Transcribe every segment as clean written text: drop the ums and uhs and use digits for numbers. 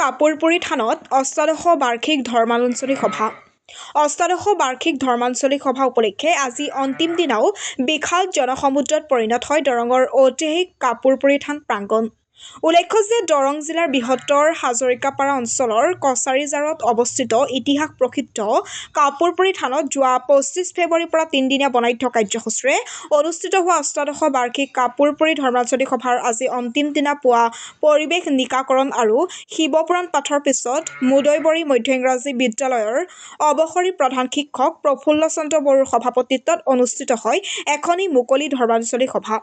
কাপুৰপুৰী থানত অষ্টাদশ বাৰ্ষিক ধৰ্মালোচনী সভা। অষ্টাদশ বাৰ্ষিক ধৰ্মালোচনী সভা উপলক্ষে আজি অন্তিম দিনাও বিশাল জনসমুদ্ৰত পৰিণত হয় দৰঙৰ ঐতিহাসিক কাপুৰপুৰী থান প্ৰাংগণ। উল্লেখ্য যে দৰং জিলাৰ বৃহত্তৰ হাজৰিকাপাৰা অঞ্চলৰ কছাৰীজাৰত অৱস্থিত ইতিহাস প্ৰসিদ্ধ কাপুৰপুৰী থানত যোৱা 25 ফেব্ৰুৱাৰীৰ পৰা 3 দিনীয়া বনাঢ্য কাৰ্যসূচীৰে অনুষ্ঠিত হোৱা অষ্টাদশ বাৰ্ষিক কাপুৰপুৰী ধৰ্মালোচনী সভাৰ আজি অন্তিম দিনা পুৱা পৰিৱেশ নিকাকৰণ আৰু শিৱপুৰাণ পাঠৰ পিছত মুদৈবৰী মধ্য ইংৰাজী বিদ্যালয়ৰ অৱসৰী প্ৰধান শিক্ষক প্ৰফুল্ল চন্দ্ৰ বড়োৰ সভাপতিত্বত অনুষ্ঠিত হয় এখনি মুকলি ধৰ্মালোচনী সভা।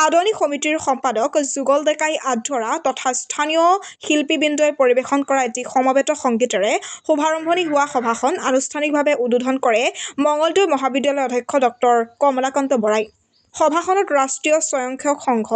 আদৰণি সমিতিৰ সম্পাদক যুগল ডেকাই আধৰা তথা স্থানীয় শিল্পীবৃন্দই পৰিৱেশন কৰা এটি সমবেত সংগীতেৰে শুভাৰম্ভণি হোৱা সভাখন আনুষ্ঠানিকভাৱে উদ্বোধন কৰে মঙলদৈ মহাবিদ্যালয়ৰ অধ্যক্ষ ডক্টৰ কমলাকান্ত বৰাই। সভাখনত ৰাষ্ট্ৰীয় স্বয়ংসেৱক সংঘ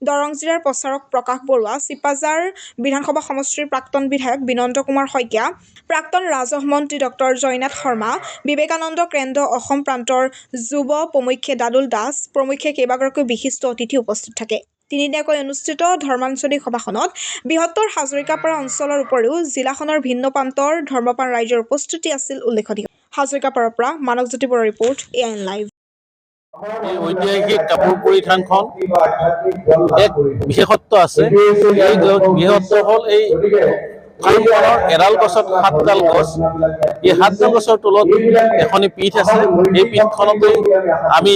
দৰং জিলাৰ প্ৰচাৰক প্ৰকাশ বৰুৱা, চিপাঝাৰ বিধানসভা সমষ্টিৰ প্ৰাক্তন বিধায়ক বিনন্দ কুমাৰ শইকীয়া, প্ৰাক্তন ৰাজহ মন্ত্ৰী ডক্টৰ জয়নাথ শৰ্মা, বিবেকানন্দ কেন্দ্ৰ অসম প্ৰান্তৰ যুৱ প্ৰমুখ্যে দাদুল দাস প্ৰমুখ্যে কেইবাগৰাকীও বিশিষ্ট অতিথি উপস্থিত থাকে। তিনিদিনীয়াকৈ অনুষ্ঠিত ধৰ্মালোচনী সভাখনত বৃহত্তৰ হাজৰিকাপাৰা অঞ্চলৰ উপৰিও জিলাখনৰ ভিন্ন প্ৰান্তৰ ধৰ্মপ্ৰাণ ৰাইজৰ উপস্থিতি আছিল উল্লেখযোগ্য। হাজৰিকাপাৰাৰ পৰা মানৱজ্যোতি বৰুৱাৰ ৰিপৰ্ট, AIN লাইভ। এই ঐতিহাসিক কাপুৰপুৰী থানখন এক বিশেষত্ব আছে। এই বিশেষত্ব হ'ল এই থানখনৰ এডাল গছত 7ডাল গছ। এই 7ডাল গছৰ তলত এখনি পীঠ আছে। এই পীঠখনতে আমি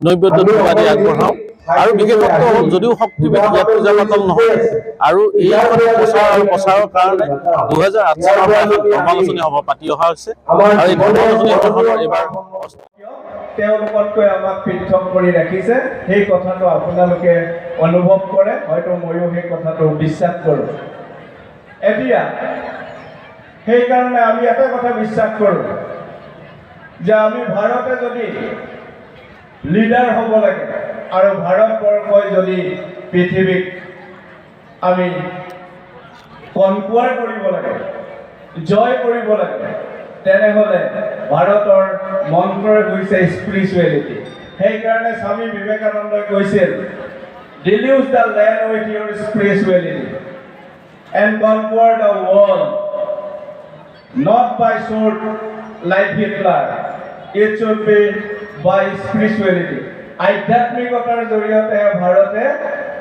নৈবেদ্য ধূপ আদি আগবঢ়াওঁ। আৰু বিশেষত্ব হ'ল যদিও শক্তিপীঠ ইয়াত পূজা পাতল নহয় আৰু এইখন প্ৰচাৰ আৰু প্ৰচাৰৰ কাৰণে 2008 চনৰ পৰা এখন ধৰ্মালোচনী সভা পাতি অহা হৈছে আৰু এই ধৰ্মালোচনী সভাখনৰ এইবাৰ তেওঁলোকতকৈ আমাক পৃথক কৰি ৰাখিছে। সেই কথাটো আপোনালোকে অনুভৱ কৰে, হয়তো ময়ো সেই কথাটো বিশ্বাস কৰোঁ। এতিয়া সেইকাৰণে আমি এটা কথা বিশ্বাস কৰোঁ যে আমি ভাৰতে যদি লিডাৰ হ'ব লাগে আৰু ভাৰতবৰ্ষই যদি পৃথিৱীক আমি কনকুৱাৰ কৰিব লাগে, জয় কৰিব লাগে, তেনেহ'লে ভাৰতৰ মন্ত্ৰই হৈছে স্পিৰিচুৱেলিটি। সেইকাৰণে স্বামী বিবেকানন্দই কৈছিল, deluge the land with your spirituality and conquer the world not by sword like Hitler, it should be by spirituality. আধ্যাত্মিকতাৰ জৰিয়তে ভাৰতে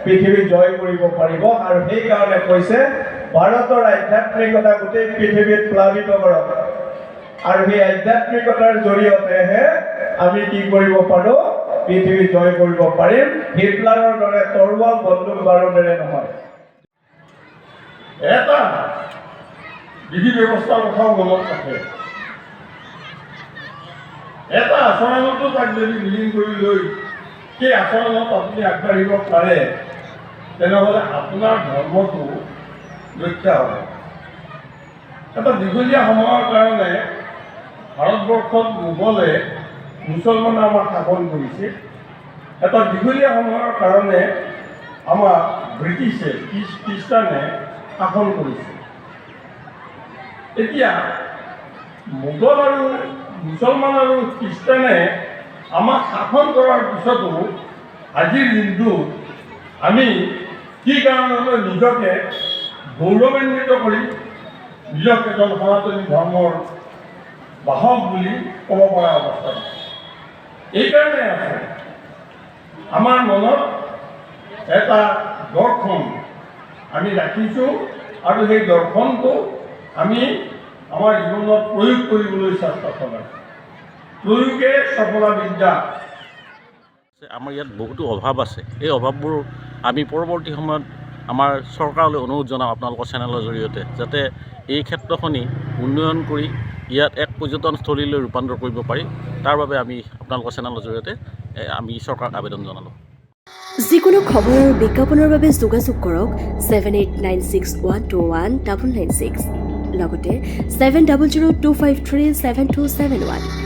পৃথিৱী জয় কৰিব পাৰিব আৰু সেইকাৰণে কৈছে ভাৰতৰ আধ্যাত্মিকতা গোটেই পৃথিৱীত প্লাবিত কৰক আৰু সেই আধ্যাত্মিকতাৰ জৰিয়তেহে আমি কি কৰিব পাৰোঁ, পৃথিৱী জয় কৰিব পাৰিম। হিটলাৰৰ দৰে তৰোৱাল বন্দুক বাৰুদেৰে নহয়। এটা বিধি ব্যৱস্থাৰ কথাও মনত ৰাখে। এটা আচৰণতো তাক যদি বিলীন কৰি লৈ সেই আচৰণত আপুনি আগবাঢ়িব পাৰে, তেনেহ'লে আপোনাৰ ধৰ্মটো ৰক্ষা হ'ব। এটা দীঘলীয়া সময়ৰ কাৰণে ভাৰতবৰ্ষত মোগলে মুছলমানে আমাক শাসন কৰিছে। এটা দীঘলীয়া সময়ৰ কাৰণে আমাক ব্ৰিটিছে খ্ৰীষ্টানে শাসন কৰিছে। এতিয়া মোগল আৰু মুছলমান আৰু খ্ৰীষ্টানে আমাক শাসন কৰাৰ পিছতো আজিৰ দিনটোত আমি কি কাৰণলৈ নিজকে গৌৰৱান্বিত কৰি নিজক এজন সনাতনী ধৰ্মৰ বাহক বুলি ক'ব পৰা অৱস্থাত এইকাৰণে আছে আমাৰ মনত এটা দৰ্শন আমি ৰাখিছোঁ আৰু সেই দৰ্শনটো আমি আমাৰ জীৱনত প্ৰয়োগ কৰিবলৈ চেষ্টা চলাইছোঁ। প্ৰয়োগে সফলা বিদ্যা। আমাৰ ইয়াত বহুতো অভাৱ আছে। এই অভাৱবোৰ আমি পৰৱৰ্তী সময়ত আমাৰ চৰকাৰলৈ অনুৰোধ জনাওঁ আপোনালোকৰ চেনেলৰ জৰিয়তে, যাতে এই ক্ষেত্ৰখনি উন্নয়ন কৰি ইয়াত এক পৰ্যটনস্থলীলৈ ৰূপান্তৰ কৰিব পাৰি। তাৰ বাবে আমি আপোনালোকৰ চেনেলৰ জৰিয়তে আমি চৰকাৰক আবেদন জনালোঁ। যিকোনো খবৰ আৰু বিজ্ঞাপনৰ বাবে যোগাযোগ কৰক 7896121996 লগতে 7002537271।